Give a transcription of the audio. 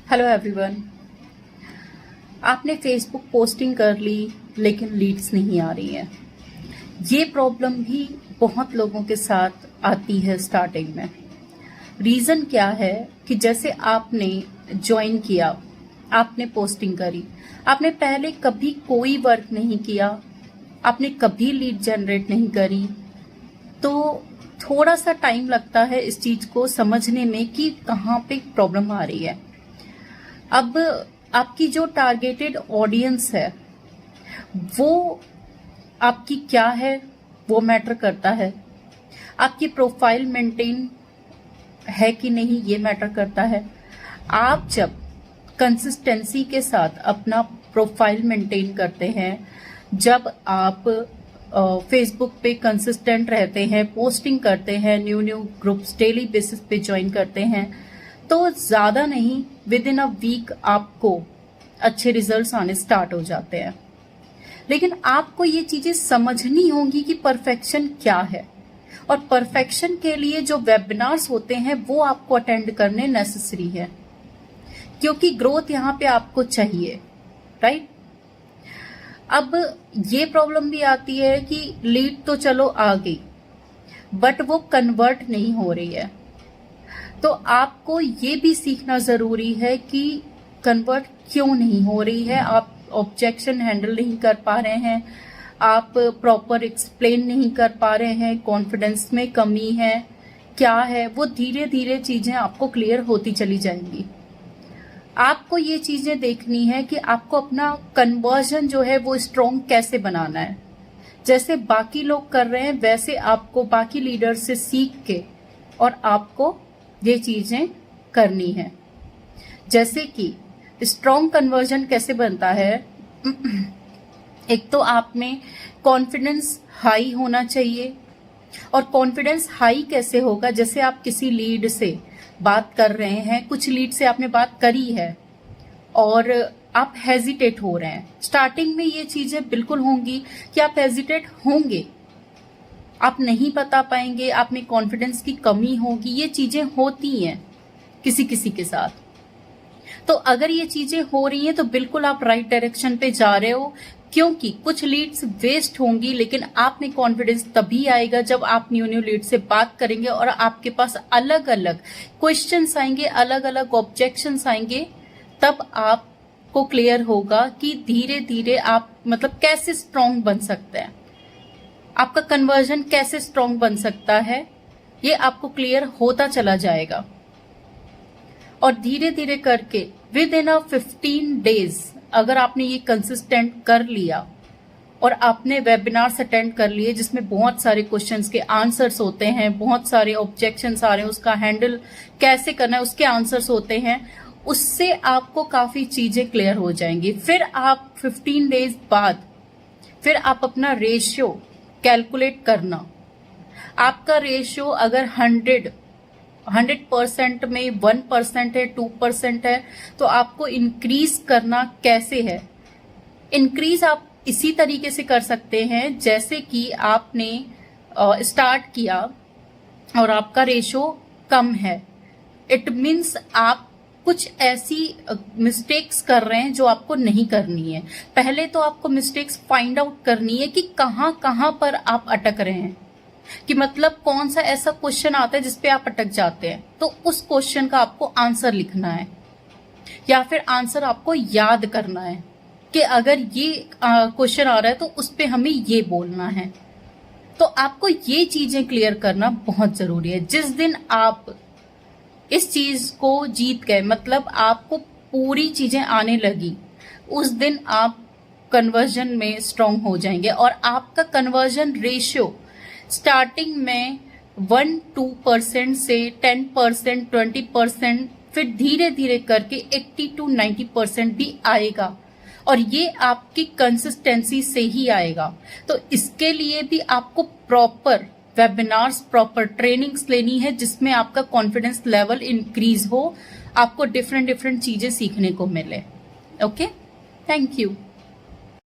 Hello everyone. आपने Facebook posting कर ली लेकिन लीड्स नहीं आ रही है। ये प्रॉब्लम भी बहुत लोगों के साथ आती है स्टार्टिंग में। रीज़न क्या है कि जैसे आपने ज्वाइन किया, आपने पोस्टिंग करी, आपने पहले कभी कोई वर्क नहीं किया, आपने कभी लीड जनरेट नहीं करी, तो थोड़ा सा टाइम लगता है इस चीज़ को समझने में कि कहाँ पे प्रॉब्लम आ रही है। अब आपकी जो टारगेटेड ऑडियंस है वो आपकी क्या है वो मैटर करता है। आपकी प्रोफाइल मेंटेन है कि नहीं ये मैटर करता है। आप जब कंसिस्टेंसी के साथ अपना प्रोफाइल मेंटेन करते हैं, जब आप फेसबुक पे कंसिस्टेंट रहते हैं, पोस्टिंग करते हैं, न्यू ग्रुप्स डेली बेसिस पे ज्वाइन करते हैं, तो ज़्यादा नहीं विद इन अ वीक आपको अच्छे रिजल्ट्स आने स्टार्ट हो जाते हैं। लेकिन आपको ये चीज़ें समझनी होंगी कि परफेक्शन क्या है, और परफेक्शन के लिए जो वेबिनार्स होते हैं वो आपको अटेंड करने नेसेसरी है, क्योंकि ग्रोथ यहाँ पे आपको चाहिए, राइट। अब ये प्रॉब्लम भी आती है कि लीड तो चलो आ गई बट वो कन्वर्ट नहीं हो रही है। तो आपको ये भी सीखना जरूरी है कि कन्वर्ट क्यों नहीं हो रही है। आप ऑब्जेक्शन हैंडल नहीं कर पा रहे हैं, आप प्रॉपर एक्सप्लेन नहीं कर पा रहे हैं, कॉन्फिडेंस में कमी है, क्या है वो धीरे धीरे चीजें आपको क्लियर होती चली जाएंगी। आपको ये चीजें देखनी है कि आपको अपना कन्वर्जन जो है वो स्ट्रॉन्ग कैसे बनाना है। जैसे बाकी लोग कर रहे हैं वैसे आपको बाकी लीडर से सीख के और आपको ये चीजें करनी है। जैसे कि स्ट्रॉन्ग कन्वर्जन कैसे बनता है, एक तो आप में कॉन्फिडेंस हाई होना चाहिए। और कॉन्फिडेंस हाई कैसे होगा, जैसे आप किसी लीड से बात कर रहे हैं, कुछ लीड से आपने बात करी है और आप हेजिटेट हो रहे हैं। स्टार्टिंग में ये चीजें बिल्कुल होंगी कि आप हेजिटेट होंगे, आप नहीं बता पाएंगे, आप में कॉन्फिडेंस की कमी होगी, ये चीजें होती हैं किसी किसी के साथ। तो अगर ये चीजें हो रही हैं तो बिल्कुल आप राइट डायरेक्शन पे जा रहे हो, क्योंकि कुछ लीड्स वेस्ट होंगी लेकिन आप में कॉन्फिडेंस तभी आएगा जब आप न्यू लीड से बात करेंगे और आपके पास अलग अलग क्वेश्चंस आएंगे, अलग अलग ऑब्जेक्शंस आएंगे। तब आपको क्लियर होगा कि धीरे धीरे आप मतलब कैसे स्ट्रॉन्ग बन सकते हैं, आपका कन्वर्जन कैसे स्ट्रॉन्ग बन सकता है, ये आपको क्लियर होता चला जाएगा। और धीरे धीरे करके विद इन 15 डेज अगर आपने ये कंसिस्टेंट कर लिया और आपने वेबिनार्स अटेंड कर लिए जिसमें बहुत सारे क्वेश्चंस के आंसर्स होते हैं, बहुत सारे ऑब्जेक्शंस आ रहे हैं, उसका हैंडल कैसे करना है उसके आंसर्स होते हैं, उससे आपको काफी चीजें क्लियर हो जाएंगी। फिर आप 15 डेज बाद फिर आप अपना रेशियो कैलकुलेट करना। आपका रेशियो अगर 100% में 1% है, 2% है, तो आपको इंक्रीज करना कैसे है। इंक्रीज आप इसी तरीके से कर सकते हैं जैसे कि आपने स्टार्ट किया और आपका रेशियो कम है, इट मीन्स आप कुछ ऐसी मिस्टेक्स कर रहे हैं जो आपको नहीं करनी है। पहले तो आपको मिस्टेक्स फाइंड आउट करनी है कि कहाँ पर आप अटक रहे हैं, कि मतलब कौन सा ऐसा क्वेश्चन आता है जिसपे आप अटक जाते हैं, तो उस क्वेश्चन का आपको आंसर लिखना है या फिर आंसर आपको याद करना है कि अगर ये क्वेश्चन आ रहा है तो उस पे हमें ये बोलना है। तो आपको ये चीजें क्लियर करना बहुत जरूरी है। जिस दिन आप इस चीज को जीत गए, मतलब आपको पूरी चीजें आने लगी, उस दिन आप कन्वर्जन में स्ट्रांग हो जाएंगे। और आपका कन्वर्जन रेशियो स्टार्टिंग में 1-2% से 10%, 20%, फिर धीरे धीरे करके 80-90% भी आएगा, और ये आपकी कंसिस्टेंसी से ही आएगा। तो इसके लिए भी आपको प्रॉपर वेबिनार्स, प्रॉपर ट्रेनिंग्स लेनी है जिसमें आपका कॉन्फिडेंस लेवल इंक्रीज हो, आपको डिफरेंट चीजें सीखने को मिले। Okay, thank you.